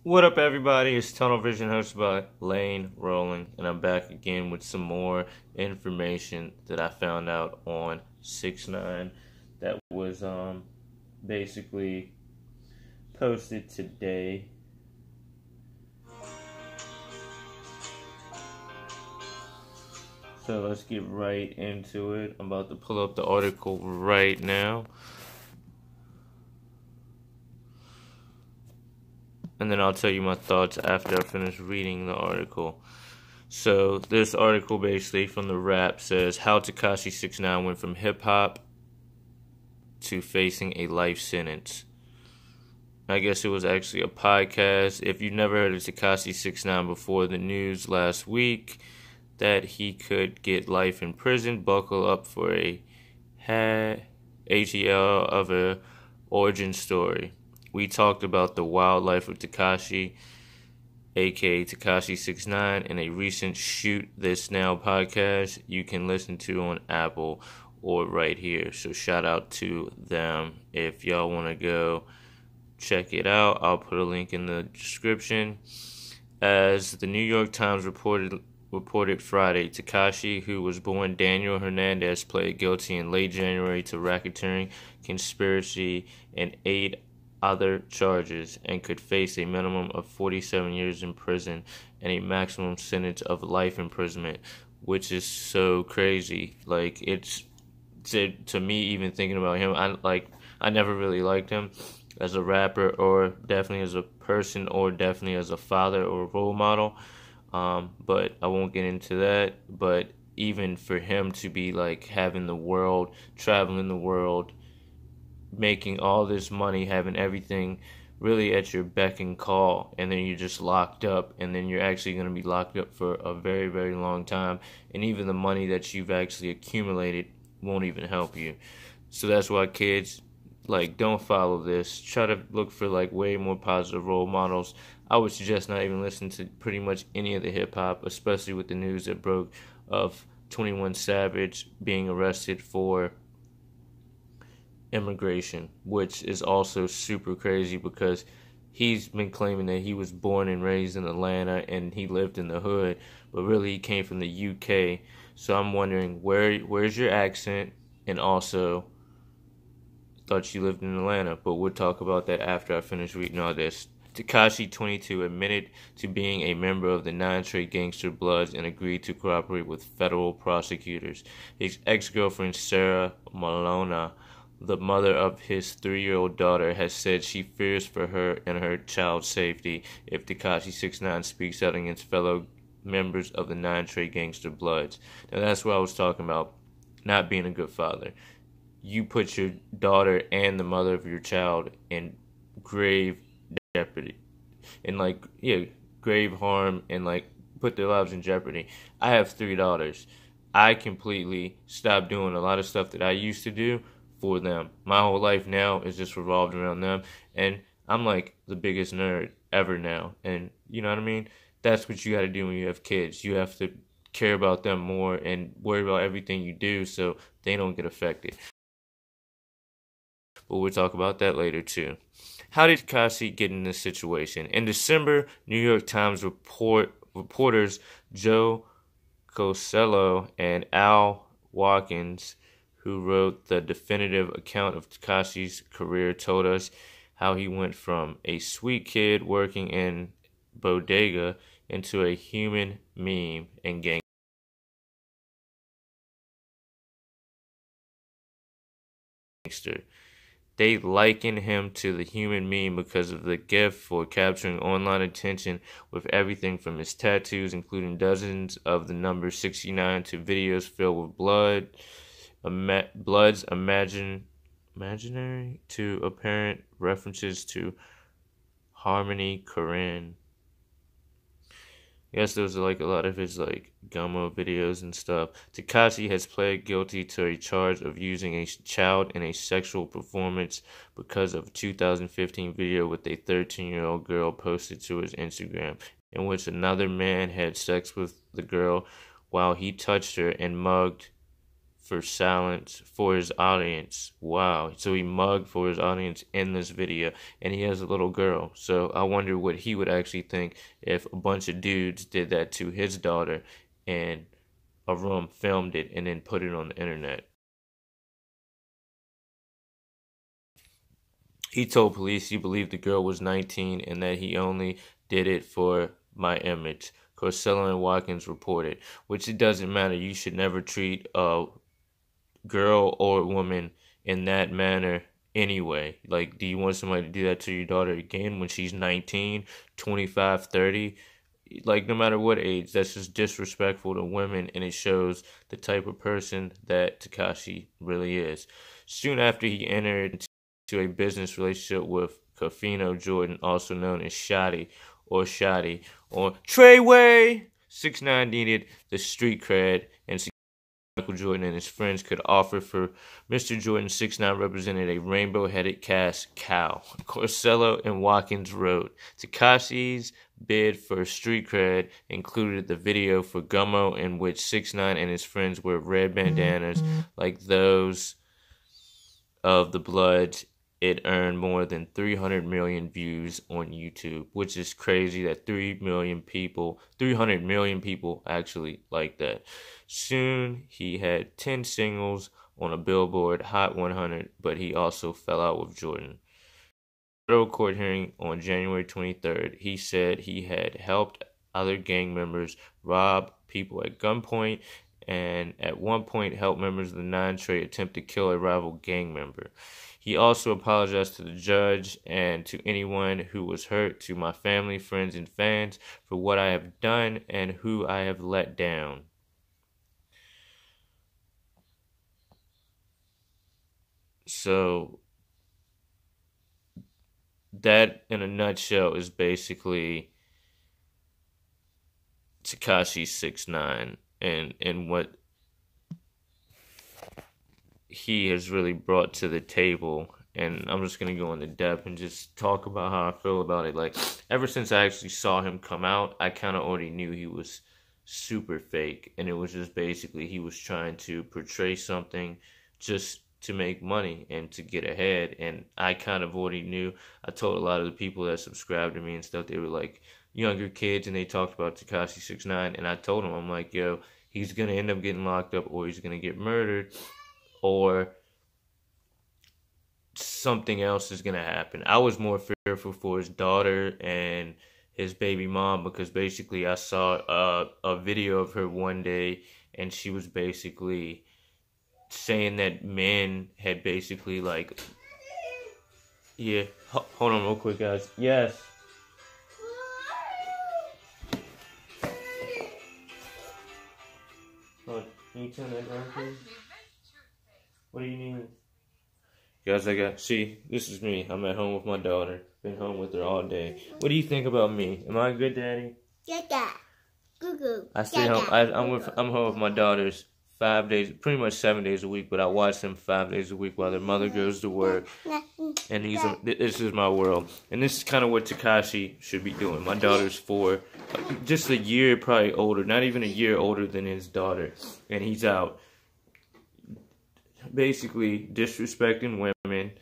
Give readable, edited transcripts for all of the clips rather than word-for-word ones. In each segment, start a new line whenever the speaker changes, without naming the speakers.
What up, everybody? It's Tunnel Vision, hosted by Lane Rolling, and I'm back again with some more information that I found out on 6ix9ine that was basically posted today. So let's get right into it. I'm about to pull up the article right now. And then I'll tell you my thoughts after I finish reading the article. So this article basically from the Wrap says how Takashi 6ix9ine went from hip-hop to facing a life sentence. I guess it was actually a podcast. If you've never heard of Takashi 6ix9ine before, the news last week that he could get life in prison, buckle up for a HEL of a origin story. We talked about the wild life of Takashi, aka Takashi 6ix9ine, in a recent Shoot This Now podcast you can listen to on Apple or right here. So shout out to them. If y'all want to go check it out, I'll put a link in the description. As the New York Times reported Friday, Takashi, who was born Daniel Hernandez, pled guilty in late January to racketeering, conspiracy, and 8 other charges and could face a minimum of 47 years in prison and a maximum sentence of life imprisonment, which is so crazy. Like, it's to me, even thinking about him, I never really liked him as a rapper, or definitely as a person, or definitely as a father or a role model. But I won't get into that. But even for him to be like having the world, traveling the world, making all this money, having everything really at your beck and call, and then you're just locked up, and then you're actually going to be locked up for a very, very long time, and even the money that you've actually accumulated won't even help you. So that's why kids, don't follow this. Try to look for way more positive role models. I would suggest not even listen to pretty much any of the hip-hop, especially with the news that broke of 21 Savage being arrested for immigration, which is also super crazy because he's been claiming that he was born and raised in Atlanta and he lived in the hood, but really he came from the UK. So I'm wondering, where's your accent? And also, thought you lived in Atlanta, but we'll talk about that after I finish reading all this. Takashi, 22, admitted to being a member of the 9 Trey Gangster Bloods and agreed to cooperate with federal prosecutors. His ex-girlfriend, Sarah Malona, the mother of his 3-year-old daughter, has said she fears for her and her child's safety if Takashi 6ix9ine speaks out against fellow members of the 9 Trey Gangster Bloods. Now that's what I was talking about, not being a good father. You put your daughter and the mother of your child in grave jeopardy, and grave harm, and put their lives in jeopardy. I have 3 daughters. I completely stopped doing a lot of stuff that I used to do for them. My whole life now is just revolved around them, and I'm the biggest nerd ever now. And you know what I mean? That's what you got to do when you have kids. You have to care about them more and worry about everything you do so they don't get affected. But we'll talk about that later too. How did Takashi get in this situation? In December, New York Times reporters Joe Cosello and Al Watkins, who wrote the definitive account of Takashi's career, told us how he went from a sweet kid working in bodega into a human meme and gangster. They liken him to the human meme because of the gift for capturing online attention, with everything from his tattoos, including dozens of the number 69, to videos filled with blood's imaginary, to apparent references to Harmony Korine. Yes, those are a lot of his Gummo videos and stuff. Takashi has pled guilty to a charge of using a child in a sexual performance because of a 2015 video with a 13-year-old girl posted to his Instagram, in which another man had sex with the girl while he touched her and mugged for silence for his audience. Wow. So he mugged for his audience in this video, and he has a little girl. So I wonder what he would actually think if a bunch of dudes did that to his daughter in a room, filmed it, and then put it on the internet. He told police he believed the girl was 19 and that he only did it for my image. Corsello and Watkins reported, which it doesn't matter. You should never treat a girl or woman in that manner anyway. Like, do you want somebody to do that to your daughter again when she's 19, 25, 30? Like, no matter what age, that's just disrespectful to women, and it shows the type of person that Takashi really is. Soon after he entered into a business relationship with Kafino Jordan, also known as SHOTTI or Treyway, 6ix9ine needed the street cred and Michael Jordan and his friends could offer for Mr. Jordan. 6ix9ine represented a rainbow-headed cast cow. Corsello and Watkins wrote, Takashi's bid for street cred included the video for Gummo, in which 6ix9ine and his friends wear red bandanas like those of the Bloods. It earned more than 300 million views on YouTube, which is crazy that 300 million people actually like that. Soon, he had 10 singles on a Billboard Hot 100, but he also fell out with Jordan. Federal court hearing on January 23rd, he said he had helped other gang members rob people at gunpoint and at one point helped members of the Nine Trey attempt to kill a rival gang member. He also apologized to the judge and to anyone who was hurt, to my family, friends, and fans for what I have done and who I have let down. So that, in a nutshell, is basically Takashi 6ix9ine and what he has really brought to the table. And I'm just going to go into depth and just talk about how I feel about it. Like, ever since I actually saw him come out, I kind of already knew he was super fake. And it was just basically he was trying to portray something just to make money and to get ahead. And I kind of already knew. I told a lot of the people that subscribed to me and stuff, they were like younger kids, and they talked about Takashi 6ix9ine. And I told them, I'm like, yo, he's going to end up getting locked up, or he's going to get murdered, or something else is going to happen. I was more fearful for his daughter and his baby mom, because basically I saw a video of her one day, and she was basically saying that men had basically, like, yeah, hold on real quick, guys. Yes. Hold on. Can you turn that around, please? What do you need? Guys, see, this is me. I'm at home with my daughter. Been home with her all day. What do you think about me? Am I a good daddy?
Good dad. Good.
I stay home. I'm home with my daughters 5 days, pretty much 7 days a week, but I watch them 5 days a week while their mother goes to work. And this is my world. And this is kind of what Takashi should be doing. My daughter's 4, just a year probably older, not even a year older than his daughter. And he's out basically disrespecting women,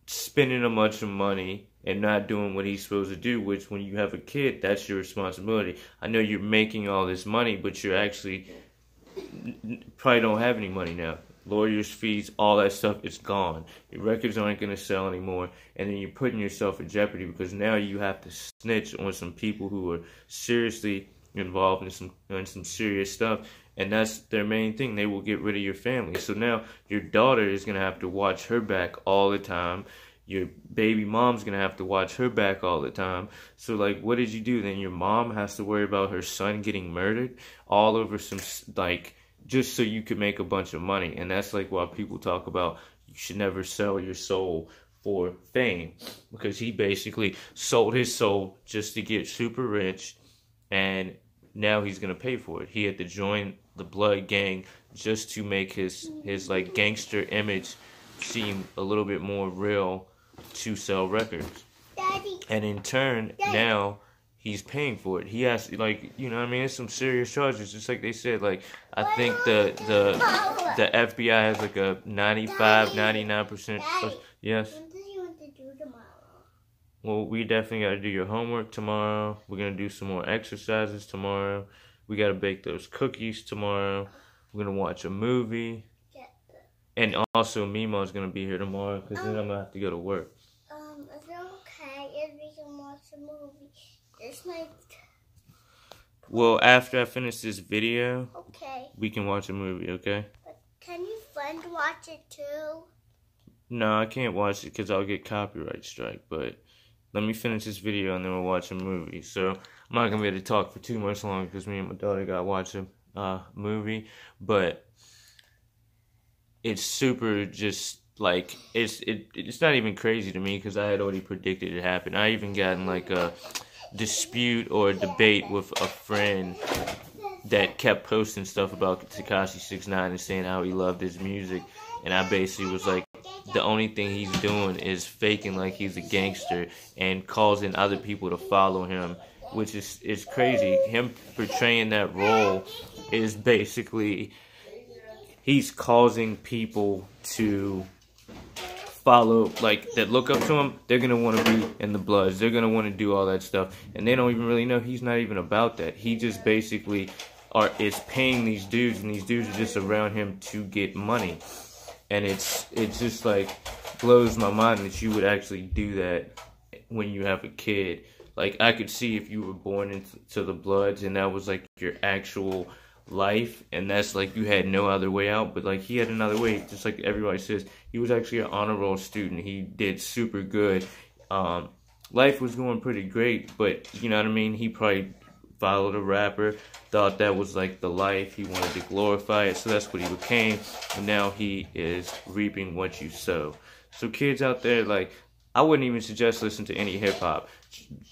spending a bunch of money, and not doing what he's supposed to do, which when you have a kid, that's your responsibility. I know you're making all this money, but you're actually probably don't have any money now. Lawyers' fees, all that stuff is gone. Your records aren't going to sell anymore, and then you're putting yourself in jeopardy, because now you have to snitch on some people who are seriously involved in some serious stuff. And that's their main thing. They will get rid of your family. So now your daughter is going to have to watch her back all the time. Your baby mom's going to have to watch her back all the time. So, like, what did you do? Then your mom has to worry about her son getting murdered all over some, like, just so you could make a bunch of money. And that's, like, why people talk about you should never sell your soul for fame. Because he basically sold his soul just to get super rich, and now he's going to pay for it. He had to join the Blood gang just to make his like gangster image seem a little bit more real to sell records.
Daddy.
And in turn, now he's paying for it. He has, like, you know what I mean? It's some serious charges. Just like they said, like, I think the FBI has like a 95, 99%. Yes.
What do you want to do tomorrow?
Well, we definitely got to do your homework tomorrow. We're going to do some more exercises tomorrow. We got to bake those cookies tomorrow. We're going to watch a movie. And also, Mima's going to be here tomorrow because then I'm going to have to go to work.
Is it okay if we can watch a movie this night?
Well, after I finish this video,
Okay.
we can watch a movie, okay?
But can your friend watch it too?
No, I can't watch it because I'll get copyright strike. But let me finish this video and then we'll watch a movie. So I'm not going to be able to talk for too much longer because me and my daughter got to watch a movie. But it's super just like, it's not even crazy to me because I had already predicted it happened. I even got in like a dispute or a debate with a friend that kept posting stuff about Takashi 6IX9INE and saying how he loved his music. And I basically was like, the only thing he's doing is faking like he's a gangster and causing other people to follow him, which is crazy. Him portraying that role is basically, he's causing people to follow, like, that look up to him. They're going to want to be in the Bloods. They're going to want to do all that stuff. And they don't even really know he's not even about that. He just basically is paying these dudes, and these dudes are just around him to get money. And it's just, like, blows my mind that you would actually do that when you have a kid. Like, I could see if you were born into the Bloods and that was, like, your actual life, and that's like you had no other way out, but like he had another way. Just like everybody says, he was actually an honor roll student. He did super good. Life was going pretty great, but you know what I mean, he probably followed a rapper, thought that was like the life, he wanted to glorify it, so that's what he became, and now he is reaping what you sow. So kids out there, like, I wouldn't even suggest listening to any hip-hop.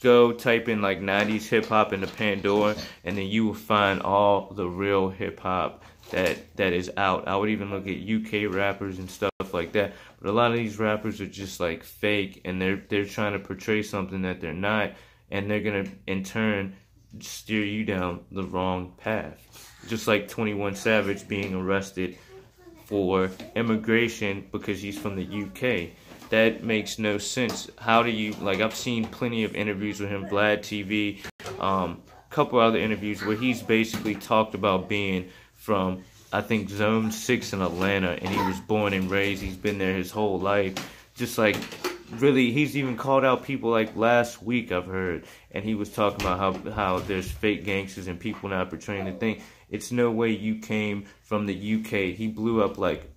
Go type in like 90s hip-hop into Pandora, and then you will find all the real hip-hop that is out. I would even look at UK rappers and stuff like that. But a lot of these rappers are just like fake, and they're trying to portray something that they're not, and they're going to, in turn, steer you down the wrong path. Just like 21 Savage being arrested for immigration because he's from the UK. That makes no sense. How do you, like, I've seen plenty of interviews with him, Vlad TV, couple other interviews where he's basically talked about being from, I think, Zone 6 in Atlanta, and he was born and raised, he's been there his whole life. Just like, really, he's even called out people like last week, I've heard, and he was talking about how there's fake gangsters and people not portraying the thing. It's no way you came from the UK. He blew up like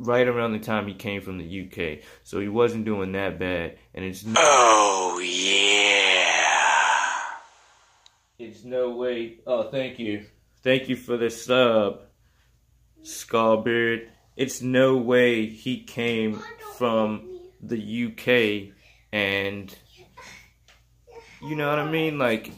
right around the time he came from the UK. So he wasn't doing that bad. And it's oh yeah. It's no way. Oh, thank you. Thank you for the sub, Skullbeard. It's no way he came from the UK and, you know what I mean? Like,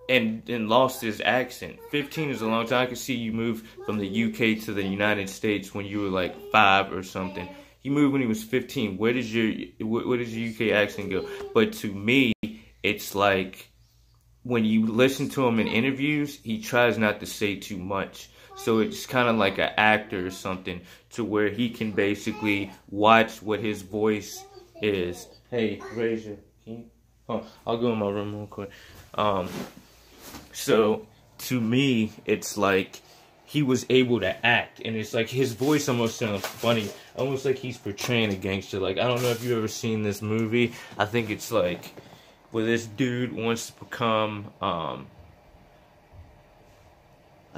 and lost his accent. 15 is a long time. I could see you move from the UK to the United States when you were like 5 or something. He moved when he was 15. Where does your UK accent go? But to me, it's like when you listen to him in interviews, he tries not to say too much. So it's kind of like an actor or something, to where he can basically watch what his voice is. Hey, Razor, I'll go in my room real quick. So, to me, it's like he was able to act, and it's like his voice almost sounds funny, almost like he's portraying a gangster. Like, I don't know if you've ever seen this movie. I think it's like where this dude wants to become, I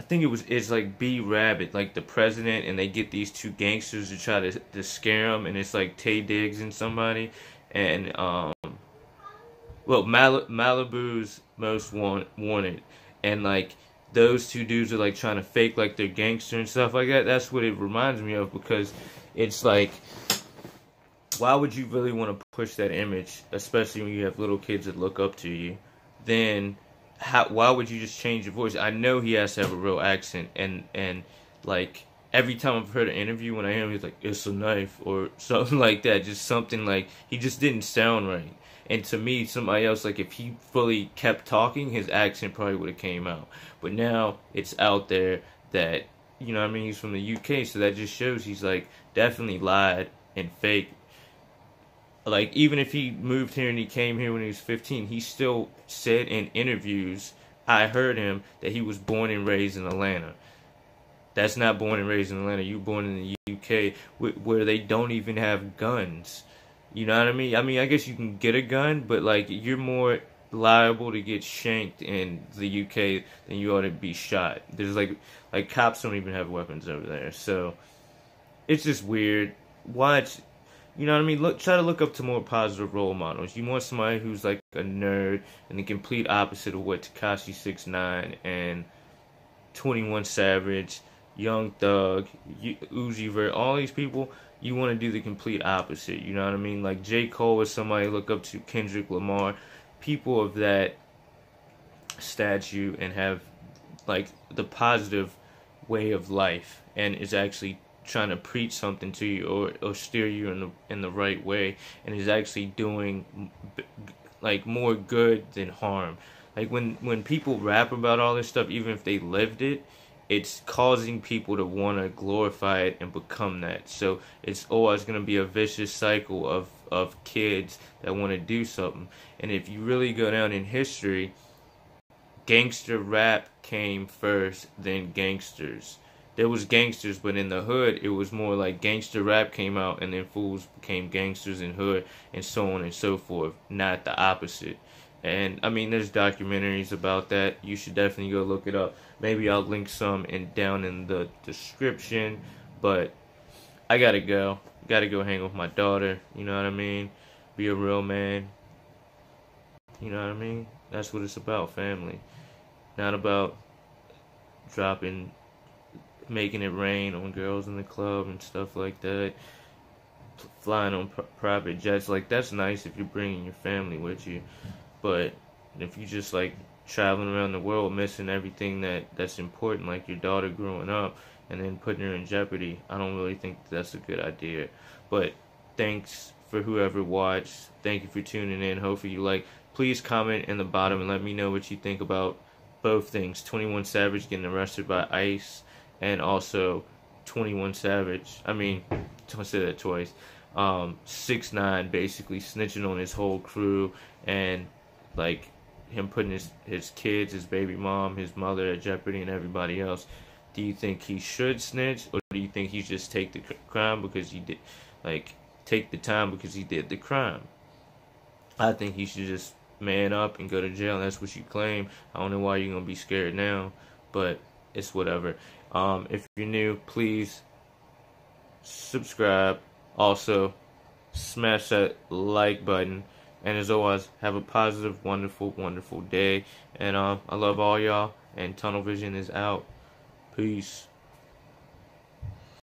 think it's like B-Rabbit, like the president, and they get these two gangsters to try to scare him, and it's like Tay Diggs and somebody, and, well, Malibu's Most Wanted, and like those two dudes are like trying to fake like they're gangster and stuff like that. That's what it reminds me of, because it's like, why would you really want to push that image, especially when you have little kids that look up to you? Then why would you just change your voice? I know he has to have a real accent, and like every time I've heard an interview, when I hear him, he's like, "It's a knife," or something like that. Just something like, he just didn't sound right. And to me, somebody else, like if he fully kept talking, his accent probably would have came out. But now it's out there that, you know what I mean, he's from the UK, so that just shows he's like definitely lied and fake. Like even if he moved here and he came here when he was 15, he still said in interviews, I heard him, that he was born and raised in Atlanta. That's not born and raised in Atlanta. You born in the UK where they don't even have guns. You know what I mean? I mean, I guess you can get a gun, but like you're more liable to get shanked in the UK than you ought to be shot. There's like cops don't even have weapons over there. So it's just weird. Watch, you know what I mean? Try to look up to more positive role models. You want somebody who's like a nerd and the complete opposite of what Takashi 6IX9INE and 21 Savage, Young Thug, Uzi Vert, all these people, you want to do the complete opposite, you know what I mean? Like J. Cole is somebody to look up to, Kendrick Lamar, people of that statue and have like the positive way of life and is actually trying to preach something to you or steer you in the right way and is actually doing like more good than harm. Like when people rap about all this stuff, even if they lived it, it's causing people to want to glorify it and become that. So it's always going to be a vicious cycle of kids that want to do something. And if you really go down in history, gangster rap came first, then gangsters. There was gangsters, but in the hood, it was more like gangster rap came out and then fools became gangsters in hood and so on and so forth, not the opposite. And I mean, there's documentaries about that. You should definitely go look it up. Maybe I'll link some down in the description. But I gotta go. Gotta go hang with my daughter. You know what I mean? Be a real man. You know what I mean? That's what it's about, family. Not about making it rain on girls in the club and stuff like that. Flying on private jets. Like, that's nice if you're bringing your family with you. But if you just like traveling around the world missing everything that's important, like your daughter growing up and then putting her in jeopardy, I don't really think that's a good idea. But thanks for whoever watched. Thank you for tuning in. Hopefully you like. Please comment in the bottom and let me know what you think about both things. 21 Savage getting arrested by ICE and also 21 Savage. I mean, don't say that twice. 6ix9ine basically snitching on his whole crew and like him putting his kids, his baby mom, his mother at jeopardy and everybody else. Do you think he should snitch, or do you think he just take the crime because he did, like take the time because he did the crime? I think he should just man up and go to jail. That's what you claim. I don't know why you're gonna be scared now, but it's whatever. If you're new, please subscribe. Also, smash that like button. And as always, have a positive, wonderful, wonderful day. And I love all y'all. And Tunnel Vision is out. Peace.